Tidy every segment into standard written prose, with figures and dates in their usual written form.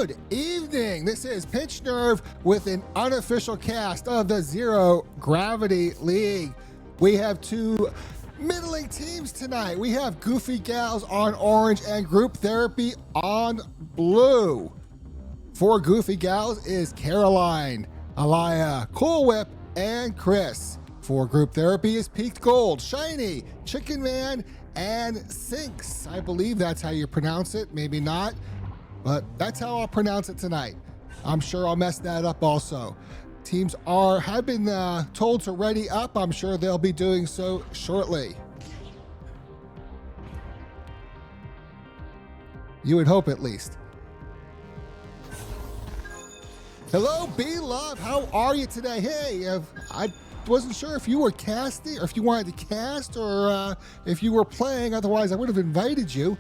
Good evening. This is Pinch Nerve with an unofficial cast of the Zero Gravity League. We have two middling teams tonight. We have Goofy Gals on orange and Group Therapy on blue. For Goofy Gals is Caroline, Alaya, Cool Whip, and Chris. For Group Therapy is Peaked Gold, Shiny, Chicken Man, and Sinks. I believe that's how you pronounce it. Maybe not, but that's how I'll pronounce it tonight. I'm sure I'll mess that up also. Teams have been told to ready up. I'm sure they'll be doing so shortly. You would hope, at least. Hello, B-Love. How are you today? Hey, I wasn't sure if you were casting, or if you wanted to cast, or if you were playing. Otherwise, I would have invited you.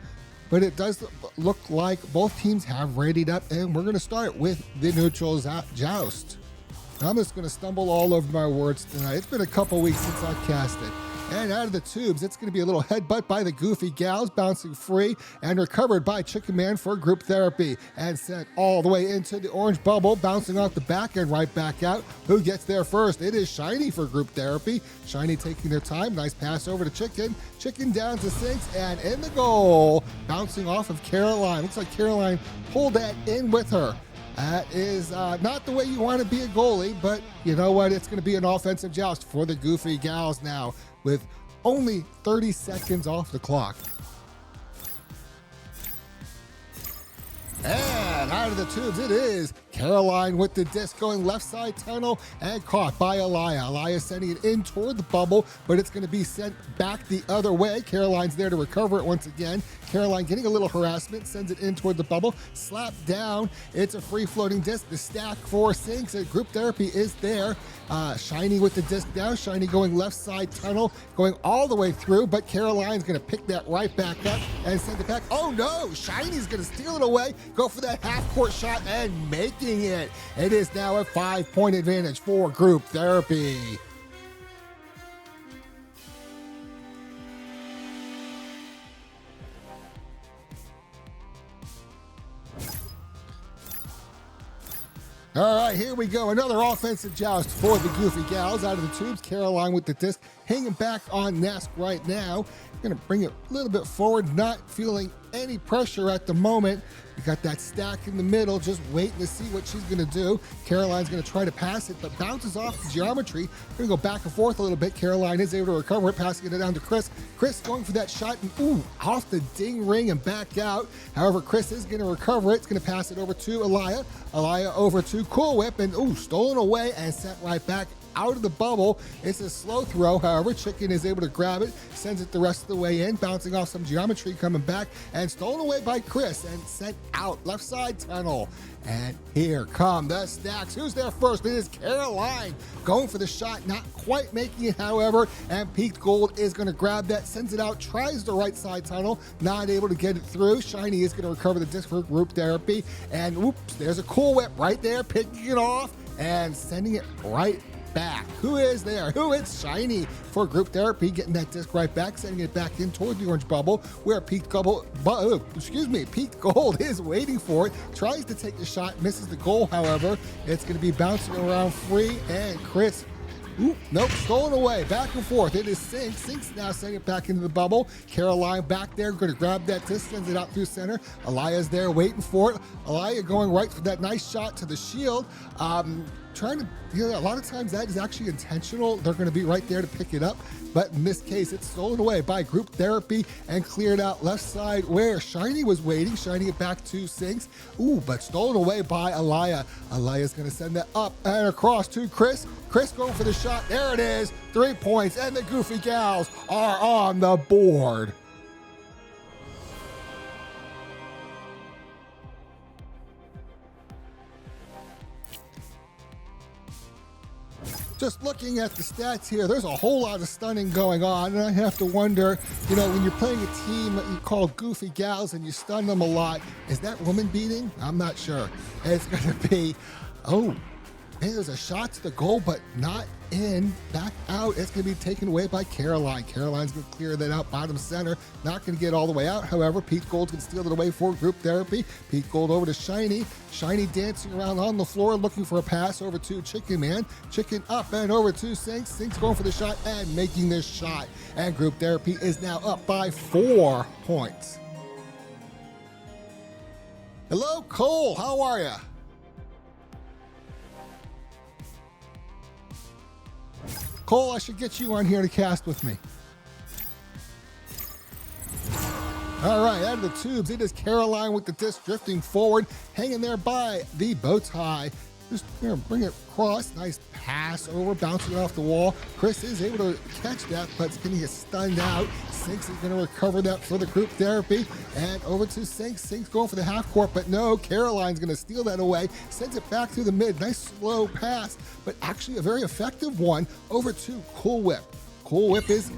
But it does look like both teams have readied up, and we're going to start with the Neutrals Joust. I'm just going to stumble all over my words tonight. It's been a couple weeks since I've casted. And out of the tubes, it's going to be a little headbutt by the Goofy Gals, bouncing free and recovered by Chicken Man for Group Therapy, and sent all the way into the orange bubble, bouncing off the back and right back out. Who gets there first? It is Shiny for Group Therapy. Shiny taking their time. Nice pass over to Chicken. Chicken down to Sinks, and in the goal, bouncing off of Caroline. Looks like Caroline pulled that in with her. That is not the way you want to be a goalie, but you know what? It's going to be an offensive joust for the Goofy Gals now, with only 30 seconds off the clock. And out of the tubes it is Caroline with the disc going left side tunnel and caught by Alaya. Alaya sending it in toward the bubble, but it's going to be sent back the other way. Caroline's there to recover it once again. Caroline getting a little harassment, sends it in toward the bubble, slapped down. It's a free floating disc. The stack for Sinks at Group Therapy is there. Shiny with the disc down. Shiny going left side tunnel, going all the way through, but Caroline's going to pick that right back up and send it back. Oh no, Shiny's going to steal it away, go for that half-court shot and making it. It is now a 5-point advantage for Group Therapy. All right, here we go. Another offensive joust for the Goofy Gals out of the tubes. Caroline with the disc hanging back on Nest right now. Going to bring it a little bit forward, not feeling any pressure at the moment. You got that stack in the middle, just waiting to see what she's going to do. Caroline's going to try to pass it, but bounces off the geometry. Going to go back and forth a little bit. Caroline is able to recover it, passing it down to Chris. Chris going for that shot, and ooh, off the ding ring and back out. However, Chris is going to recover it. It's going to pass it over to Alaya. Alaya over to Cool Whip, and ooh, stolen away and sent right back out of the bubble. It's a slow throw. However, Chicken is able to grab it, sends it the rest of the way in, bouncing off some geometry, coming back and stolen away by Chris and sent out left side tunnel. And here come the stacks. Who's there first? It is Caroline going for the shot, not quite making it, however, and Peaked Gold is going to grab that, sends it out, tries the right side tunnel, not able to get it through. Shiny is going to recover the disc for Group Therapy, and oops, there's a Cool Whip right there, picking it off and sending it right back. Who is there? Who is Shiny for Group Therapy, getting that disc right back, sending it back in toward the orange bubble, where Peaked Gold is waiting for it, tries to take the shot, misses the goal. However, it's going to be bouncing around free, and Chris, nope, stolen away, back and forth. It is Sinks. Sinks now sending it back into the bubble. Caroline back there, going to grab that disc, sends it out through center. Alaya's there waiting for it. Alaya going right for that nice shot to the shield. Trying to, a lot of times that is actually intentional. They're going to be right there to pick it up. But in this case, it's stolen away by Group Therapy and cleared out left side where Shiny was waiting, shining it back to Sinks. But stolen away by Alaya. Alaya's going to send that up and across to Chris. Chris going for the shot. There it is. 3 points, and the Goofy Gals are on the board. Just looking at the stats here, there's a whole lot of stunning going on, and I have to wonder, when you're playing a team that you call Goofy Gals and you stun them a lot, is that woman beating? I'm not sure. It's going to be, Hey, there's a shot to the goal, but not in. Back out. It's going to be taken away by Caroline. Caroline's going to clear that out bottom center. Not going to get all the way out. However, Pete Gold's going to steal it away for group therapy. Pete Gold over to Shiny. Shiny dancing around on the floor looking for a pass over to Chicken Man. Chicken up and over to Sinks. Sinks going for the shot and making this shot. And group therapy is now up by 4 points. Hello, Cole. How are you? Cole, I should get you on here to cast with me. All right, out of the tubes, it is Caroline with the disc drifting forward, hanging there by the bow tie. Just here, bring it across. Nice pass over, bouncing off the wall. Chris is able to catch that, but it's going to get stunned out. Sinks is going to recover that for the group therapy. And over to Sinks. Sinks going for the half court, but no, Caroline's going to steal that away. Sends it back through the mid. Nice slow pass, but actually a very effective one over to Cool Whip. Cool Whip is,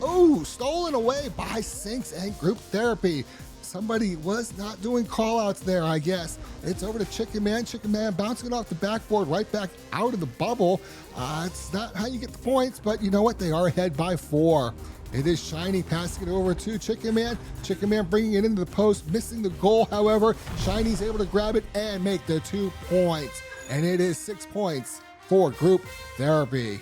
stolen away by Sinks and group therapy. Somebody was not doing call-outs there, I guess. It's over to Chicken Man. Chicken Man bouncing it off the backboard right back out of the bubble. It's not how you get the points, but you know what? They are ahead by 4. It is Shiny passing it over to Chicken Man. Chicken Man bringing it into the post, missing the goal. However, Shiny's able to grab it and make the 2 points. And it is 6 points for group therapy.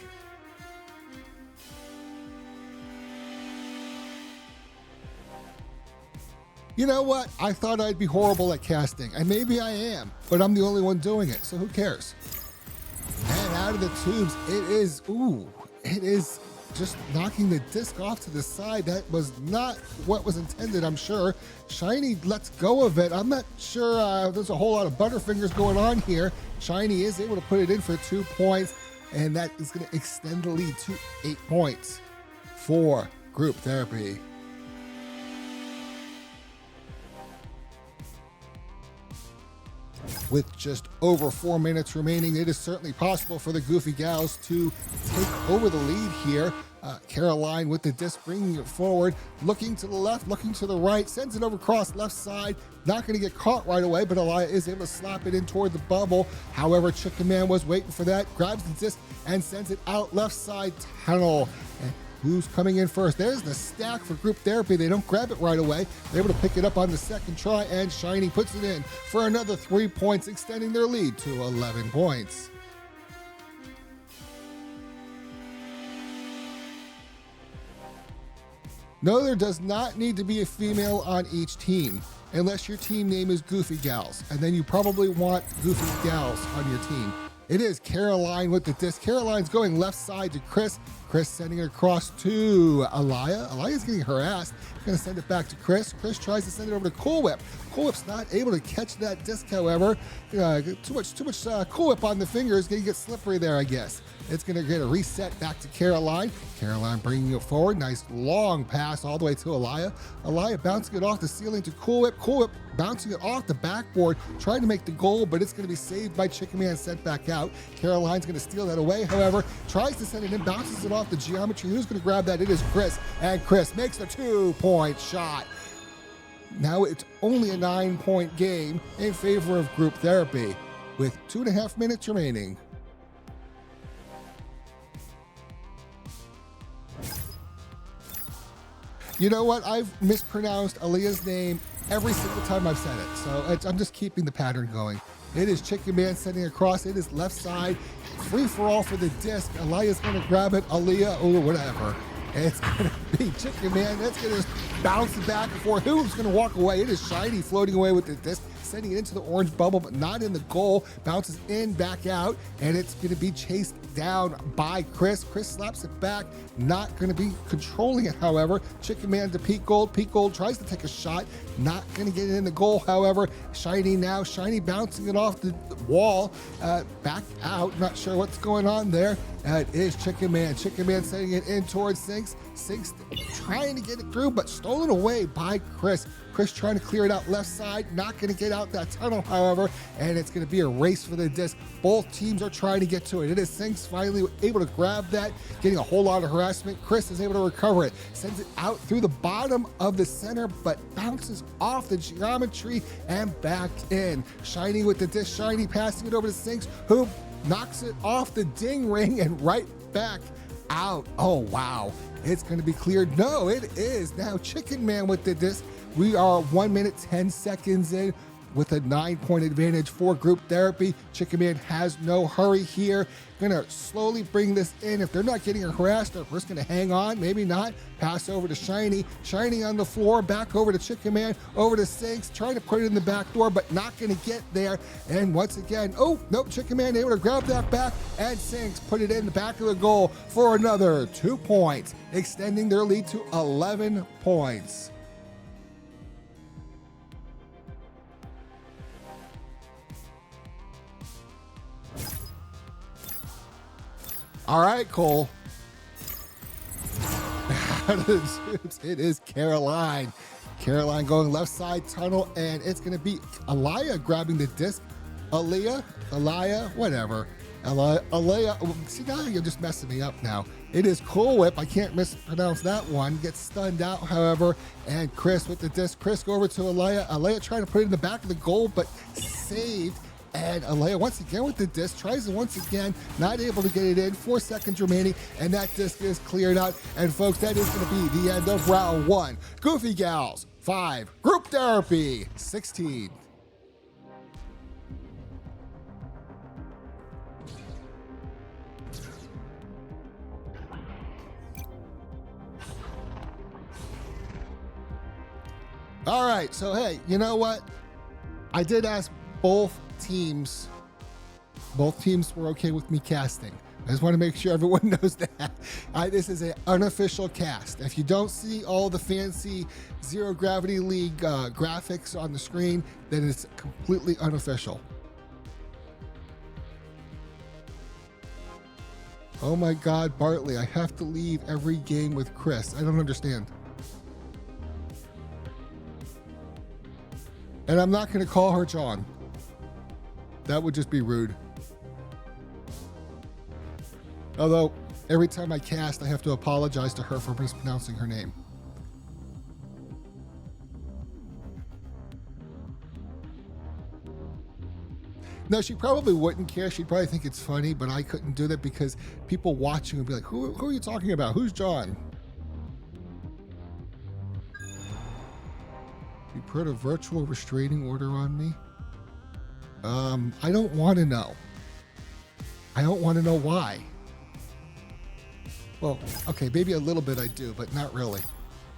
You know what? I thought I'd be horrible at casting, and maybe I am, but I'm the only one doing it, so who cares? And out of the tubes, it is just knocking the disc off to the side. That was not what was intended, I'm sure. Shiny lets go of it. I'm not sure there's a whole lot of Butterfingers going on here. Shiny is able to put it in for 2 points, and that is going to extend the lead to 8 points for group therapy. With just over 4 minutes remaining, it is certainly possible for the Goofy Gals to take over the lead here. Caroline with the disc, bringing it forward, looking to the left, looking to the right, sends it over across left side. Not going to get caught right away, but Elia is able to slap it in toward the bubble. However, Chicken Man was waiting for that, grabs the disc and sends it out left side tunnel. And who's coming in first? There's the stack for group therapy. They don't grab it right away. They're able to pick it up on the second try, and Shiny puts it in for another 3 points, extending their lead to 11 points. No, there does not need to be a female on each team, unless your team name is Goofy Gals, and then you probably want Goofy Gals on your team. It is Caroline with the disc. Caroline's going left side to Chris. Chris sending it across to Elia. Elia's getting harassed. Going to send it back to Chris. Chris tries to send it over to Cool Whip. Cool Whip's not able to catch that disc, however. Too much Cool Whip on the fingers. Going to get slippery there, I guess. It's going to get a reset back to Caroline. Caroline bringing it forward. Nice long pass all the way to Elia. Elia bouncing it off the ceiling to Cool Whip. Cool Whip bouncing it off the backboard, trying to make the goal, but it's going to be saved by Chicken Man, sent back out. Caroline's going to steal that away, however, tries to send it in, bounces it off the geometry. Who's going to grab that? It is Chris, and Chris makes the 2-point shot. Now it's only a 9-point game in favor of group therapy, with 2.5 minutes remaining. You know what? I've mispronounced Aaliyah's name every single time I've said it, so I'm just keeping the pattern going. It is Chicken Man sending across. It is left side. Free for all for the disc. Aaliyah's going to grab it. Aaliyah, whatever. It's going to be Chicken Man. That's going to bounce it back and forth. Who's going to walk away? It is Shiny floating away with the disc, sending it into the orange bubble, but not in the goal. Bounces in, back out, and it's going to be chased down by Chris. Chris slaps it back. Not going to be controlling it, however. Chicken Man to Pete Gold. Pete Gold tries to take a shot. Not going to get it in the goal, however. Shiny now. Shiny bouncing it off the wall. Back out. Not sure what's going on there. It is Chicken Man. Chicken Man sending it in towards Sinks. Sinks trying to get it through, but stolen away by Chris. Chris trying to clear it out left side. Not going to get out that tunnel, however, and it's going to be a race for the disc. Both teams are trying to get to it. It is Sinks finally able to grab that, getting a whole lot of harassment. Chris is able to recover it. Sends it out through the bottom of the center, but bounces off the geometry and back in. Shiny with the disc. Shiny passing it over to Sinks, who knocks it off the ding ring and right back out. Oh, wow. It's going to be cleared. No, it is. Now, Chicken Man with the disc. We are 1 minute, 10 seconds in with a 9-point advantage for group therapy. Chicken Man has no hurry here. Gonna slowly bring this in. If they're not getting harassed, they're just gonna hang on, maybe not. Pass over to Shiny. Shiny on the floor, back over to Chicken Man, over to Sinks, trying to put it in the back door, but not gonna get there. And once again, oh, nope, Chicken Man able to grab that back, and Sinks put it in the back of the goal for another 2 points, extending their lead to 11 points. All right, Cole. It is Caroline. Caroline going left side tunnel, and it's going to be Aliyah grabbing the disc. Aliyah, whatever. Aliyah, see, now you're just messing me up now. It is Cool Whip. I can't mispronounce that one. Gets stunned out, however, and Chris with the disc. Chris go over to Aliyah. Aliyah trying to put it in the back of the goal, but saved. And Aliyah once again with the disc, tries it once again, not able to get it in, 4 seconds remaining, and that disc is cleared out. And folks, that is going to be the end of round 1. Goofy Gals, 5. Group Therapy, 16. All right, so hey, you know what? I did ask both teams were okay with me casting. I just want to make sure everyone knows that. This is an unofficial cast. If you don't see all the fancy Zero Gravity League graphics on the screen, then it's completely unofficial. Oh my God, Bartley, I have to leave every game with Chris. I don't understand. And I'm not going to call her John. That would just be rude. Although, every time I cast, I have to apologize to her for mispronouncing her name. No, she probably wouldn't care. She'd probably think it's funny, but I couldn't do that because people watching would be like, who are you talking about? Who's John? You put a virtual restraining order on me? I don't want to know. I don't want to know why. Well, okay, maybe a little bit I do, but not really.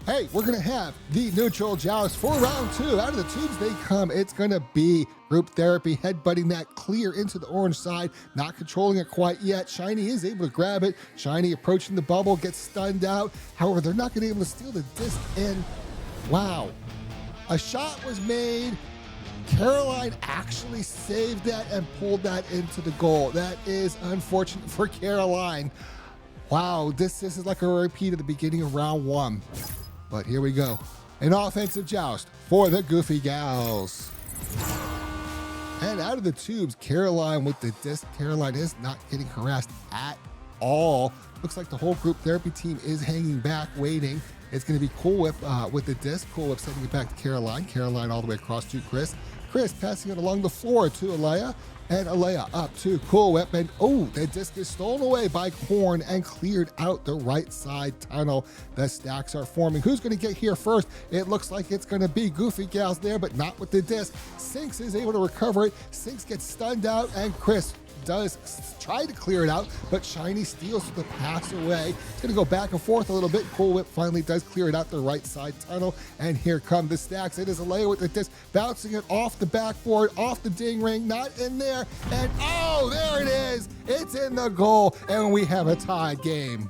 Hey, we're going to have the neutral joust for round 2. Out of the tubes they come. It's going to be group therapy, headbutting that clear into the orange side, not controlling it quite yet. Shiny is able to grab it. Shiny approaching the bubble, gets stunned out. However, they're not going to be able to steal the disc in. Wow. A shot was made. Caroline actually saved that and pulled that into the goal. That is unfortunate for Caroline. Wow, this is like a repeat of the beginning of round 1. But here we go. An offensive joust for the Goofy Gals. And out of the tubes, Caroline with the disc. Caroline is not getting harassed at all. Looks like the whole group therapy team is hanging back, waiting. It's going to be Cool Whip with the disc. Cool Whip sending it back to Caroline. Caroline all the way across to Chris. Chris passing it along the floor to Aliyah. And Aliyah up to Cool Whip. And oh, the disc is stolen away by Corn and cleared out the right side tunnel. The stacks are forming. Who's going to get here first? It looks like it's going to be Goofy Gals there, but not with the disc. Sinks is able to recover it. Sinks gets stunned out, and Chris does try to clear it out, but Shiny steals the pass away. It's going to go back and forth a little bit. Cool Whip finally does clear it out the right side tunnel, and here come the stacks. It is Aliyah with the disc, bouncing it off the backboard, off the ding ring, not in there, and oh, there it is. It's in the goal, and we have a tied game.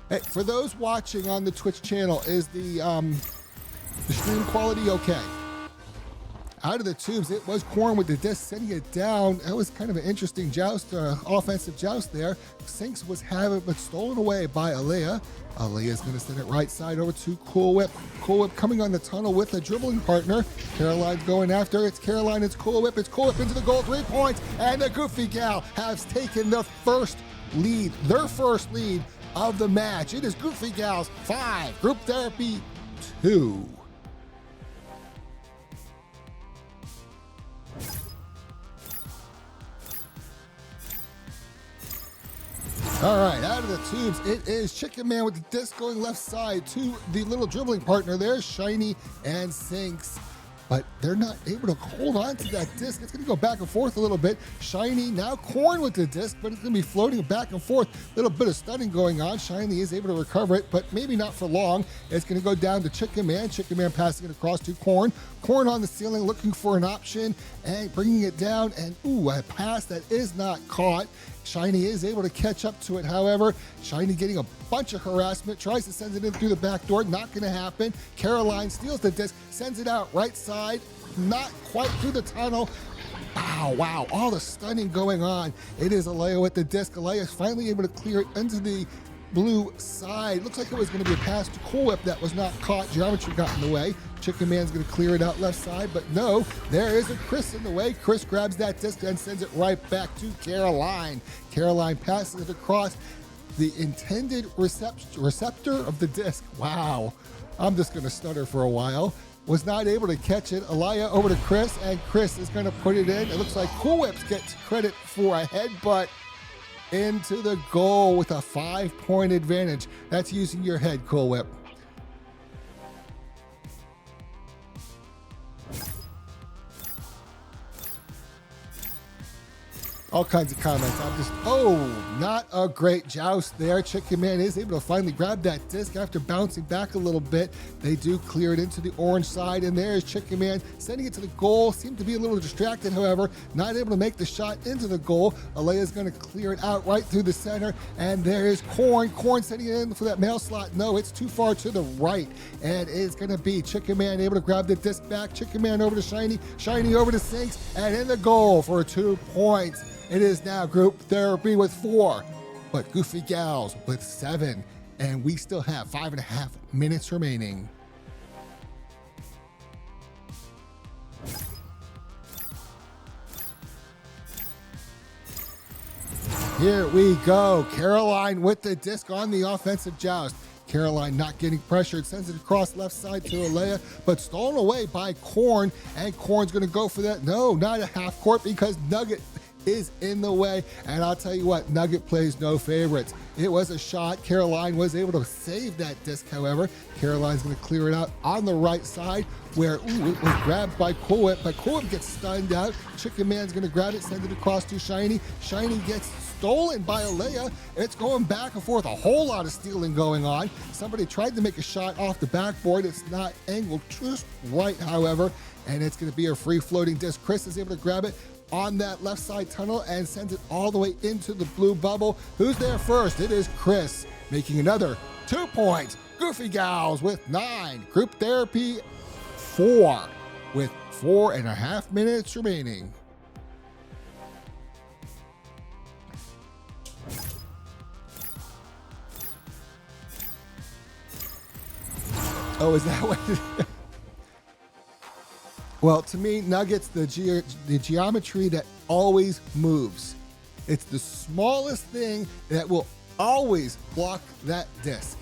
Hey, for those watching on the Twitch channel, is the stream quality okay? Out of the tubes, it was Corn with the disc, sending it down. That was kind of an interesting joust, offensive joust there. Sinks was having it, but stolen away by Aliyah. Aliyah is going to send it right side over to Cool Whip. Cool Whip coming on the tunnel with a dribbling partner. Caroline's going after. It's Caroline, it's Cool Whip. It's Cool Whip into the goal, 3 points, and the Goofy Gal has taken the first lead, their first lead of the match. It is Goofy Gals 5, Group Therapy 2. All right, out of the tubes, it is Chicken Man with the disc going left side to the little dribbling partner there, Shiny and Sinks. But they're not able to hold on to that disc. It's going to go back and forth a little bit. Shiny, now Corn with the disc, but it's going to be floating back and forth. A little bit of stunning going on. Shiny is able to recover it, but maybe not for long. It's going to go down to Chicken Man. Chicken Man passing it across to Corn. Corn on the ceiling looking for an option and bringing it down. And, ooh, a pass that is not caught. Shiny is able to catch up to it, however. Shiny getting a bunch of harassment, tries to send it in through the back door, not going to happen. Caroline steals the disc, sends it out right side, not quite through the tunnel. Wow, all the stunning going on. It is Alea with the disc. Alea is finally able to clear it into the blue side. Looks like it was going to be a pass to Cool Whip that was not caught. Geometry got in the way. Chicken Man's going to clear it out left side, but no, there is a Chris in the way. Chris grabs that disc and sends it right back to Caroline. Caroline passes it across the intended receptor of the disc. Wow, I'm just going to stutter for a while. Was not able to catch it. Alea over to Chris, and Chris is going to put it in. It looks like Cool Whips gets credit for a headbutt into the goal with a 5-point advantage. That's using your head, Cool Whip. All kinds of comments. I'm just, not a great joust there. Chicken Man is able to finally grab that disc after bouncing back a little bit. They do clear it into the orange side, and there's Chicken Man sending it to the goal. Seemed to be a little distracted, however, not able to make the shot into the goal. Alea's going to clear it out right through the center, and there is Corn. Corn sending it in for that mail slot. No, it's too far to the right, and it's going to be Chicken Man able to grab the disc back. Chicken Man over to Shiny. Shiny over to Sinks, and in the goal for 2 points. It is now Group Therapy with 4, but Goofy Gals with 7, and we still have 5.5 minutes remaining. Here we go. Caroline with the disc on the offensive joust. Caroline not getting pressured, sends it across left side to Alea, but stolen away by Corn, and Corn's going to go for that. No, not a half court because Nugget is in the way, and I'll tell you what, Nugget plays no favorites. It was a shot. Caroline was able to save that disc, however. Caroline's going to clear it out on the right side where it was grabbed by Cool Whip, but Cool Whip gets stunned out. Chicken Man's going to grab it, send it across to Shiny. Shiny gets stolen by Alea. It's going back and forth, a whole lot of stealing going on. Somebody tried to make a shot off the backboard. It's not angled just right, however, and it's going to be a free floating disc. Chris is able to grab it on that left side tunnel and sends it all the way into the blue bubble. Who's there first? It is Chris, making another 2 points. Goofy Gals with 9. Group Therapy 4 with 4.5 minutes remaining. Oh, is that what? Well, to me, Nuggets, the geometry that always moves. It's the smallest thing that will always block that disc.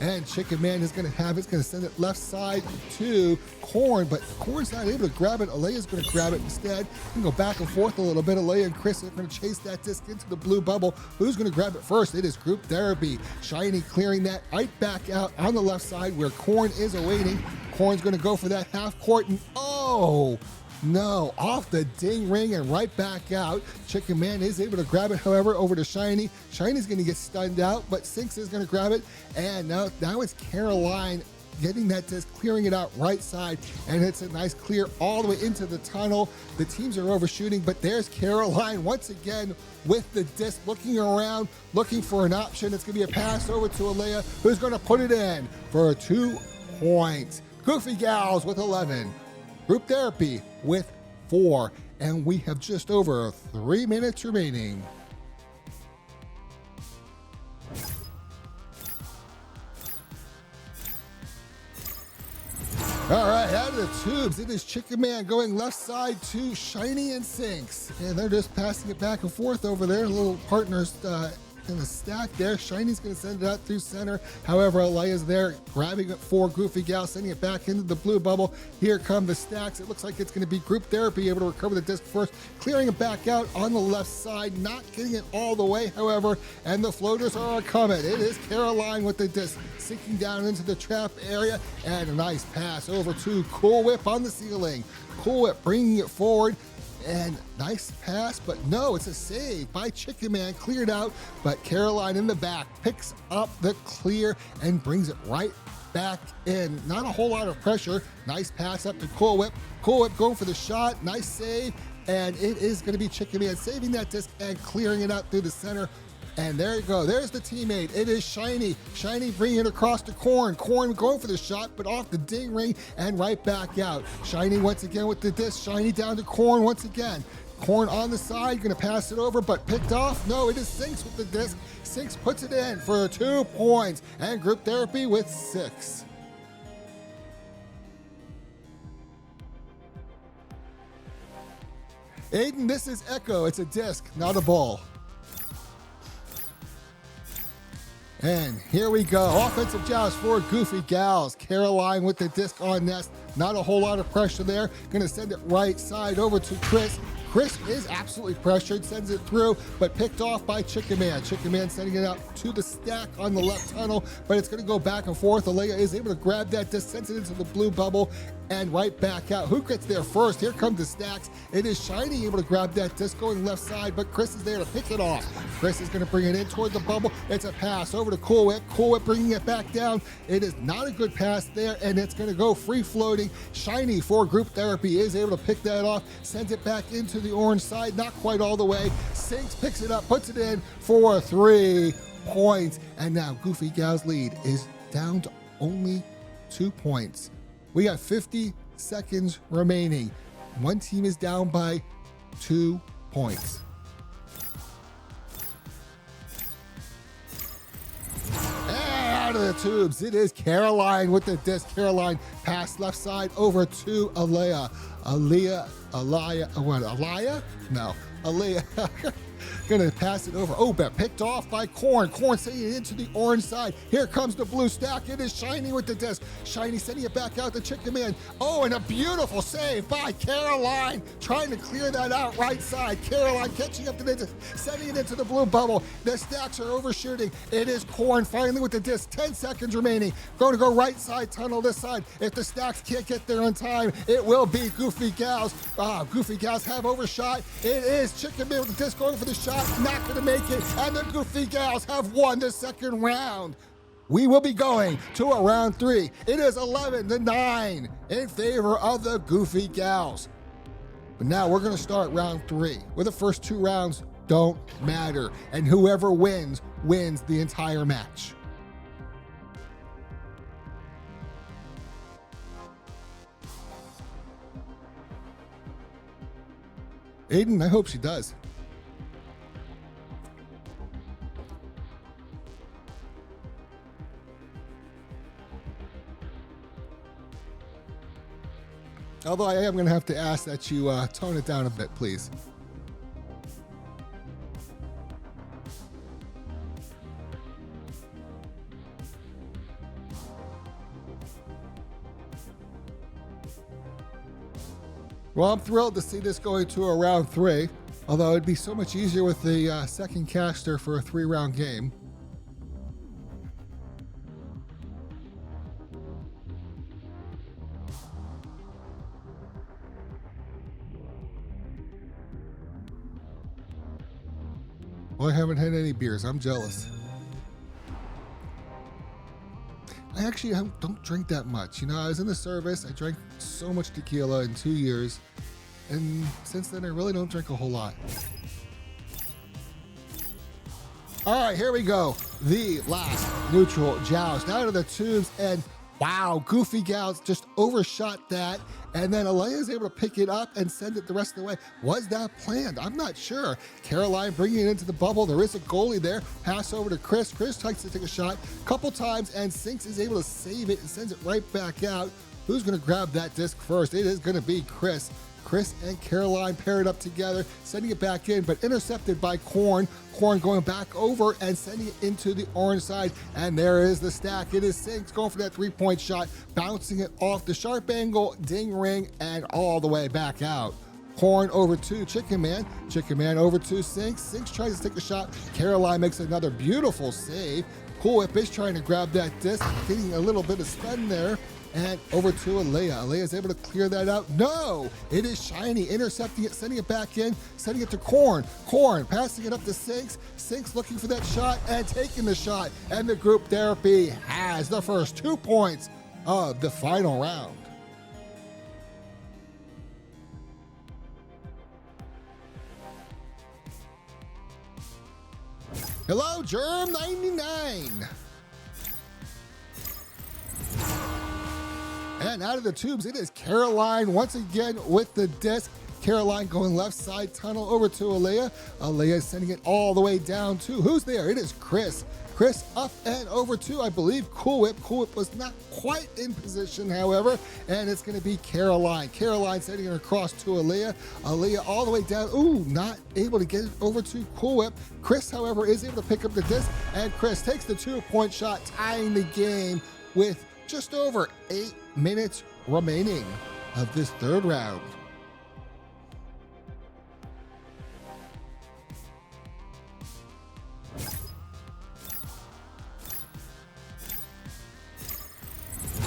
And Chicken Man is going to have it. It's going to send it left side to Corn, but Corn's not able to grab it. Alea's going to grab it instead. Can go back and forth a little bit. Alea and Chris are going to chase that disc into the blue bubble. Who's going to grab it first? It is Group Therapy. Shiny clearing that right back out on the left side where Corn is awaiting. Corn's going to go for that half court, and no, off the ding ring and right back out. Chicken Man is able to grab it, however, over to Shiny. Shiny's going to get stunned out, but Sinks is going to grab it. And now it's Caroline getting that disc, clearing it out right side, and it's a nice clear all the way into the tunnel. The teams are overshooting, but there's Caroline once again with the disc, looking around, looking for an option. It's going to be a pass over to Alea, who's going to put it in for 2 points. Goofy Gals with 11. Group Therapy with 4, and we have just over 3 minutes remaining. All right, out of the tubes, it is Chicken Man going left side to Shiny and Sinks, and they're just passing it back and forth over there. Little partners in the stack there. Shiny's going to send it out through center. However, Alea's there grabbing it for Goofy Gal, sending it back into the blue bubble. Here come the stacks. It looks like it's going to be Group Therapy able to recover the disc first, clearing it back out on the left side, not getting it all the way, however, and the floaters are coming. It is Caroline with the disc, sinking down into the trap area, and a nice pass over to Cool Whip on the ceiling. Cool Whip bringing it forward, and nice pass, but no, it's a save by Chicken Man, cleared out, but Caroline in the back picks up the clear and brings it right back in. Not a whole lot of pressure. Nice pass up to Cool Whip. Cool Whip going for the shot, nice save, and it is going to be Chicken Man saving that disc and clearing it out through the center. And there you go. There's the teammate. It is Shiny. Shiny bringing it across to Corn. Corn going for the shot, but off the ding ring and right back out. Shiny once again with the disc. Shiny down to Corn once again. Corn on the side, going to pass it over, but picked off. No, it is Sinks with the disc. Sinks puts it in for 2 points, and Group Therapy with 6. Aiden, this is Echo. It's a disc, not a ball. And here we go. Offensive joust for Goofy Gals. Caroline with the disc on Nest. Not a whole lot of pressure there. Gonna send it right side over to Chris. Chris is absolutely pressured, sends it through, but picked off by Chicken Man. Chicken Man sending it out to the stack on the left tunnel, but it's gonna go back and forth. Alea is able to grab that disc, sends it into the blue bubble, and right back out. Who gets there first? Here come the stacks. It is Shiny able to grab that disc going left side, but Chris is there to pick it off. Chris is gonna bring it in toward the bubble. It's a pass over to Cool Whip. Cool Whip bringing it back down. It is not a good pass there, and it's gonna go free floating. Shiny for Group Therapy is able to pick that off, sends it back into the orange side, not quite all the way. Sinks picks it up, puts it in for 3 points. And now Goofy Gal's lead is down to only 2 points. We got 50 seconds remaining. One team is down by 2 points. Out of the tubes, it is Caroline with the disc. Caroline pass left side over to Alea. Alea? No, Alea. Gonna pass it over. Oh, but picked off by Corn. Corn sending it into the orange side. Here comes the blue stack. It is Shiny with the disc. Shiny sending it back out to Chicken Man. Oh, and a beautiful save by Caroline. Trying to clear that out right side. Caroline catching up to the disc, sending it into the blue bubble. The stacks are overshooting. It is Corn finally with the disc. 10 seconds remaining. Going to go right side tunnel this side. If the stacks can't get there in time, it will be Goofy Gals. Goofy Gals have overshot. It is Chicken Man with the disc going for the shot. Not going to make it, and the Goofy Gals have won the second round. We will be going to a round 3. It is 11-9 in favor of the Goofy Gals. But now we're going to start round 3, where the first 2 rounds don't matter, and whoever wins, wins the entire match. Aiden, I hope she does. Although I am going to have to ask that you tone it down a bit, please. Well, I'm thrilled to see this going to a round 3, although it'd be so much easier with the second caster for a 3-round game. Well, I haven't had any beers. I'm jealous. I actually don't drink that much. You know, I was in the service. I drank so much tequila in 2 years. And since then, I really don't drink a whole lot. All right, here we go. The last neutral joust out of the tubes. And wow, Goofy Gals just overshot that. And then Alea is able to pick it up and send it the rest of the way. Was that planned? I'm not sure. Caroline bringing it into the bubble. There is a goalie there. Pass over to Chris. Chris tries to take a shot a couple times, and Sinks is able to save it and sends it right back out. Who's going to grab that disc first? It is going to be Chris. Chris and Caroline paired up together, sending it back in, but intercepted by Corn. Corn going back over and sending it into the orange side, and there is the stack. It is Sinks going for that three-point shot, bouncing it off the sharp angle, ding ring, and all the way back out. Corn over to Chicken Man. Chicken Man over to Sinks. Sinks tries to take a shot. Caroline makes another beautiful save. Cool Whip is trying to grab that disc, getting a little bit of stun there. And over to Alea. Alea is able to clear that out. No! It is Shiny, intercepting it, sending it back in, sending it to Corn. Corn passing it up to Sinks. Sinks looking for that shot and taking the shot. And the group therapy has the first 2 points of the final round. Hello, Germ99. And out of the tubes, it is Caroline once again with the disc. Caroline going left side tunnel over to Alea. Alea sending it all the way down to, who's there? It is Chris. Chris up and over to, I believe, Cool Whip. Cool Whip was not quite in position, however, and it's going to be Caroline. Caroline sending it across to Alea. Alea all the way down. Ooh, not able to get it over to Cool Whip. Chris, however, is able to pick up the disc, and Chris takes the 2-point shot, tying the game with just over 8 minutes remaining of this third round.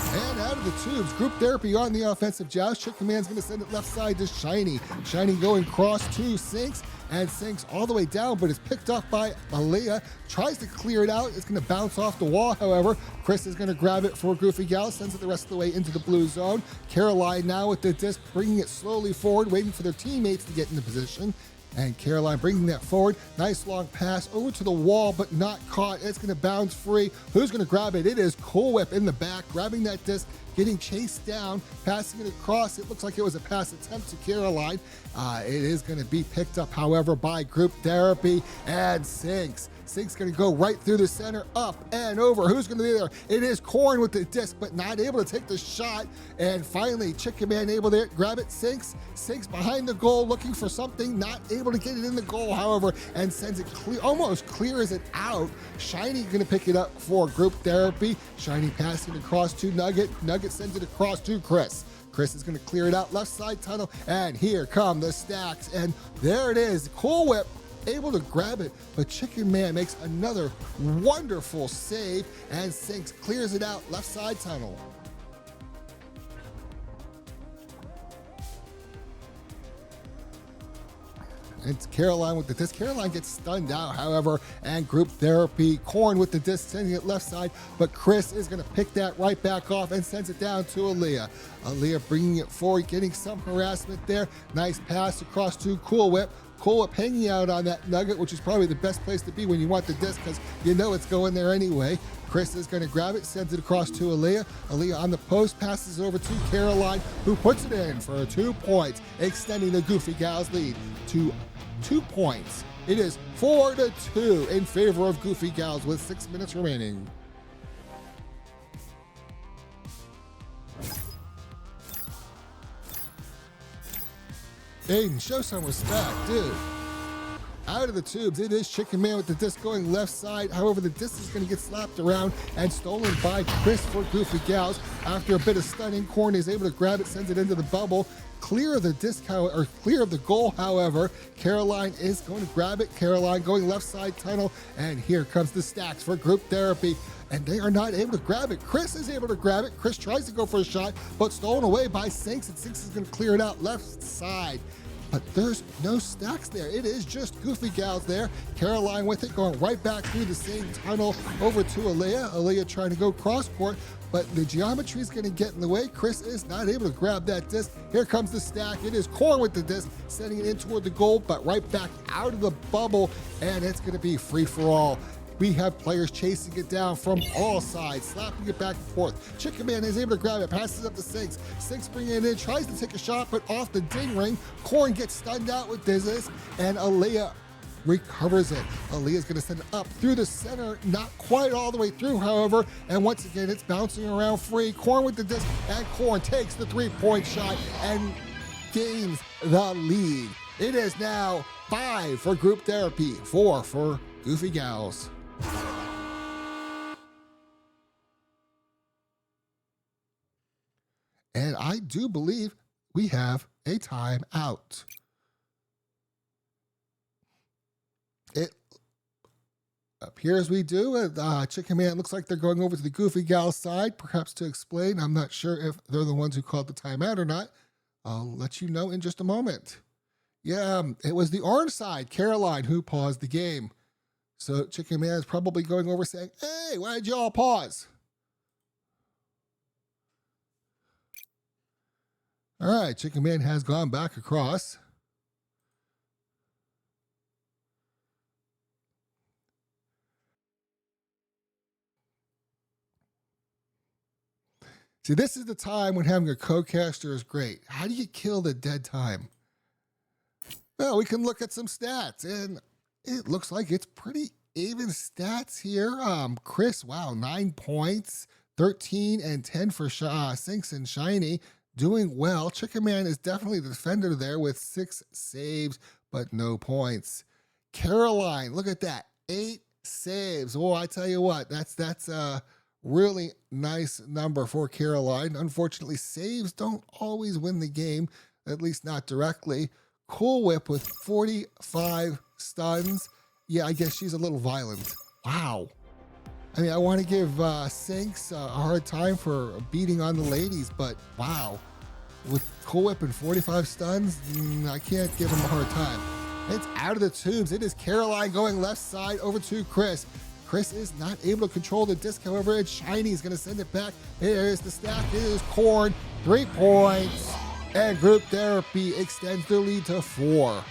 And out of the tubes, group therapy on the offensive joust. Chicken Man's going to send it left side to Shiny. Shiny going cross to Sinks, and Sinks all the way down, but is picked up by Alea. Tries to clear it out. It's going to bounce off the wall, however. Chris is going to grab it for Goofy Gal, sends it the rest of the way into the blue zone. Caroline now with the disc, bringing it slowly forward, waiting for their teammates to get into position. And Caroline bringing that forward. Nice long pass over to the wall, but not caught. It's going to bounce free. Who's going to grab it? It is Cool Whip in the back, grabbing that disc, getting chased down, passing it across. It looks like it was a pass attempt to Caroline. It is going to be picked up, however, by group therapy and Sinks. Sinks going to go right through the center, up and over. Who's going to be there? It is Corn with the disc, but not able to take the shot. And finally, Chicken Man able to grab it. Sinks behind the goal, looking for something, not able to get it in the goal, however, and sends it clear, almost clears it out. Shiny going to pick it up for group therapy. Shiny passing it across to Nugget. Nugget sends it across to Chris. Chris is going to clear it out, left side tunnel, and here come the stacks. And there it is, Cool Whip able to grab it, but Chicken Man makes another wonderful save, and Sinks clears it out, left side tunnel. It's Caroline with the disc. Caroline gets stunned out, however, and group therapy. Corn with the disc, sending it left side, but Chris is going to pick that right back off and sends it down to Alea. Alea bringing it forward, getting some harassment there. Nice pass across to Cool Whip. Cool Whip hanging out on that Nugget, which is probably the best place to be when you want the disc because you know it's going there anyway. Chris is going to grab it, sends it across to Alea. Alea on the post, passes it over to Caroline, who puts it in for 2 points, extending the Goofy Gals lead to 2 points. It is 4-2 in favor of Goofy Gals with 6 minutes remaining. Aiden, show some respect, dude. Out of the tubes, it is Chicken Man with the disc going left side. However, the disc is going to get slapped around and stolen by Chris for Goofy Gals. After a bit of stunning, Corn is able to grab it, sends it into the bubble. Clear of the disc, or clear of the goal, however. Caroline is going to grab it. Caroline going left side tunnel, and here comes the stacks for group therapy. And they are not able to grab it. Chris is able to grab it. Chris tries to go for a shot, but stolen away by Sinks, and Sinks is going to clear it out left side. But there's no stacks there. It is just Goofy Gals there. Caroline with it, going right back through the same tunnel over to Alea. Alea trying to go cross court, but the geometry is going to get in the way. Chris is not able to grab that disc. Here comes the stack. It is Corn with the disc, sending it in toward the goal, but right back out of the bubble, and it's going to be free for all. We have players chasing it down from all sides, slapping it back and forth. Chicken Man is able to grab it, passes up to Sinks. Sinks bringing it in, tries to take a shot, but off the ding ring. Corn gets stunned out with this, and Alea recovers it. Alea's going to send it up through the center, not quite all the way through, however, and once again, it's bouncing around free. Corn with the disc, and Corn takes the 3-point shot and gains the lead. It is now 5 for group therapy, 4 for Goofy Gals. And I do believe we have a timeout. It appears we do. Chicken Man looks like they're going over to the Goofy Gal side, perhaps to explain. I'm not sure if they're the ones who called the timeout or not. I'll let you know in just a moment. Yeah, it was the orange side, Caroline, who paused the game. So Chicken Man is probably going over saying, hey, why did y'all pause? All right, Chicken Man has gone back across. See, this is the time when having a co-caster is great. How do you kill the dead time? Well, we can look at some stats, and it looks like it's pretty even stats here. Chris, wow, 9 points, 13 and 10 for Sinks and Shiny, doing well. Chicken Man is definitely the defender there with 6 saves, but no points. Caroline, look at that, 8 saves. Oh, I tell you what, that's a really nice number for Caroline. Unfortunately, saves don't always win the game, at least not directly. Cool Whip with 45 stuns. Yeah, I guess she's a little violent. Wow. I mean, I want to give Sinks a hard time for beating on the ladies, but wow. With Cool Whip and 45 stuns, I can't give him a hard time. It's out of the tubes. It is Caroline going left side over to Chris. Chris is not able to control the disc, however, and Shiny is going to send it back. Here is the stack. It is Corn, 3 points. And group therapy extends their lead to 4.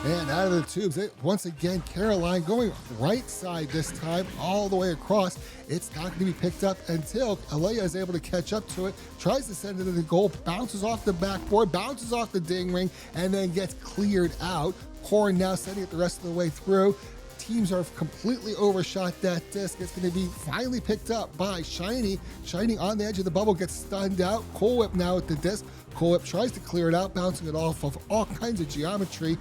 And out of the tubes, once again, Caroline going right side this time, all the way across. It's not going to be picked up until Alea is able to catch up to it, tries to send it to the goal, bounces off the backboard, bounces off the ding ring, and then gets cleared out. Corn now sending it the rest of the way through. Teams are completely overshot that disc. It's going to be finally picked up by Shiny. Shiny on the edge of the bubble gets stunned out. Cool Whip now at the disc. Cool Whip tries to clear it out, bouncing it off of all kinds of geometry.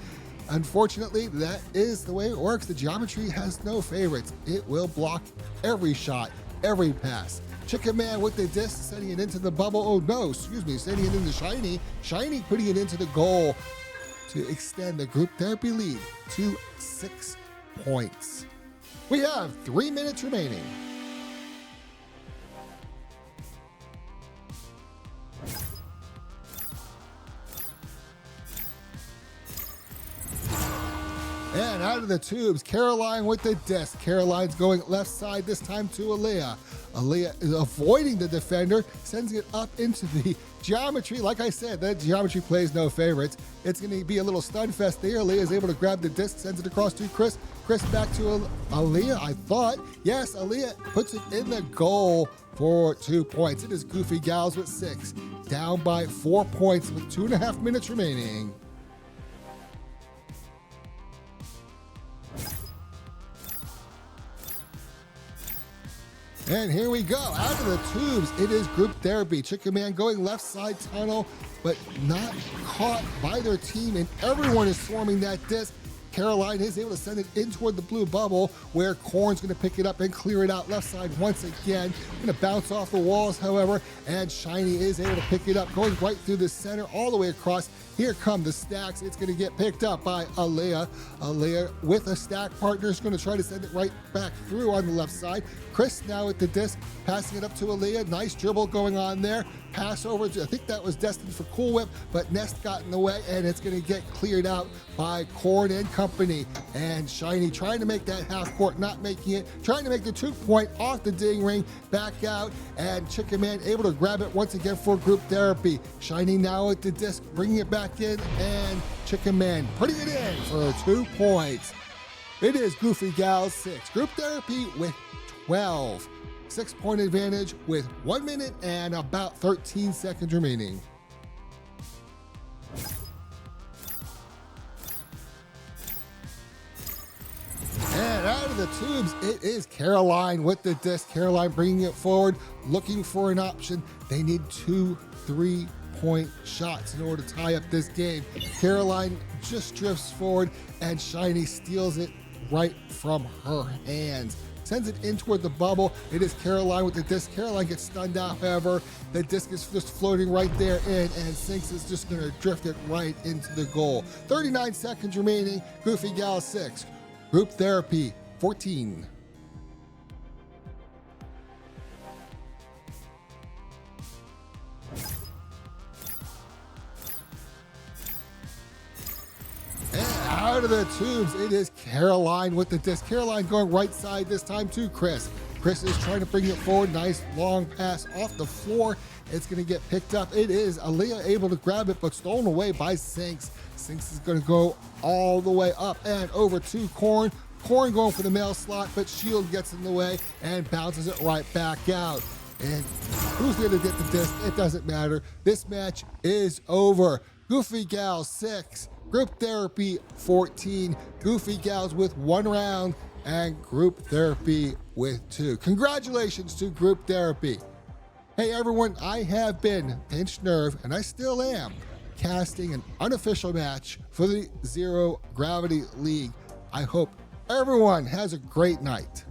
Unfortunately, that is the way it works. The geometry has no favorites. It will block every shot, every pass. Chicken Man with the disc, sending it into the bubble. Oh no, excuse me, sending it into Shiny. Shiny putting it into the goal to extend the group therapy lead to 6 points. We have 3 minutes remaining. And out of the tubes, Caroline with the disc. Caroline's going left side this time to Alea. Alea is avoiding the defender, sends it up into the geometry. Like I said, that geometry plays no favorites. It's going to be a little stun fest there. Alea is able to grab the disc, sends it across to Chris. Chris back to Alea, I thought. Yes, Alea puts it in the goal for 2 points. It is Goofy Gals with 6. Down by 4 points with 2.5 minutes remaining. And here we go, out of the tubes, it is group therapy. Chicken Man going left side tunnel, but not caught by their team, and everyone is swarming that disc. Caroline is able to send it in toward the blue bubble, where Corn's going to pick it up and clear it out left side once again. Going to bounce off the walls, however, and Shiny is able to pick it up, going right through the center, all the way across. Here come the stacks. It's going to get picked up by Alea. Alea with a stack partner is going to try to send it right back through on the left side. Chris now at the disc, passing it up to Alea. Nice dribble going on there. Pass over to, I think that was destined for Cool Whip, but Nest got in the way, and it's going to get cleared out by Corn and company. And Shiny trying to make that half court, not making it, trying to make the 2 point off the ding ring, back out, and Chicken Man able to grab it once again for group therapy. Shiny now at the disc, bringing it back in, and Chicken Man putting it in for 2 points. It is Goofy Gals 6, group therapy with 12. 6 point advantage with 1 minute and about 13 seconds remaining. the tubes, it is Caroline with the disc. Caroline bringing it forward, looking for an option. They need 2 3-point shots in order to tie up this game. Caroline just drifts forward, and Shiny steals it right from her hands. Sends it in toward the bubble. It is Caroline with the disc. Caroline gets stunned out, however. The disc is just floating right there in, and Sinks is just going to drift it right into the goal. 39 seconds remaining. Goofy Gal 6. Group Therapy 14. Out of the tubes, it is Caroline with the disc. Caroline going right side this time to Chris. Chris is trying to bring it forward. Nice long pass off the floor. It's going to get picked up. It is Aaliyah able to grab it, but stolen away by Sinks. Sinks is going to go all the way up and over to Corn. Corn going for the mail slot, but Shield gets in the way and bounces it right back out. And who's going to get the disc? It doesn't matter. This match is over. Goofy Gal 6. Group Therapy 14. Goofy Gals with 1 round and Group Therapy with 2. Congratulations to Group Therapy. Hey everyone, I have been Pinched Nerve, and I still am, casting an unofficial match for the Zero Gravity League. I hope everyone has a great night.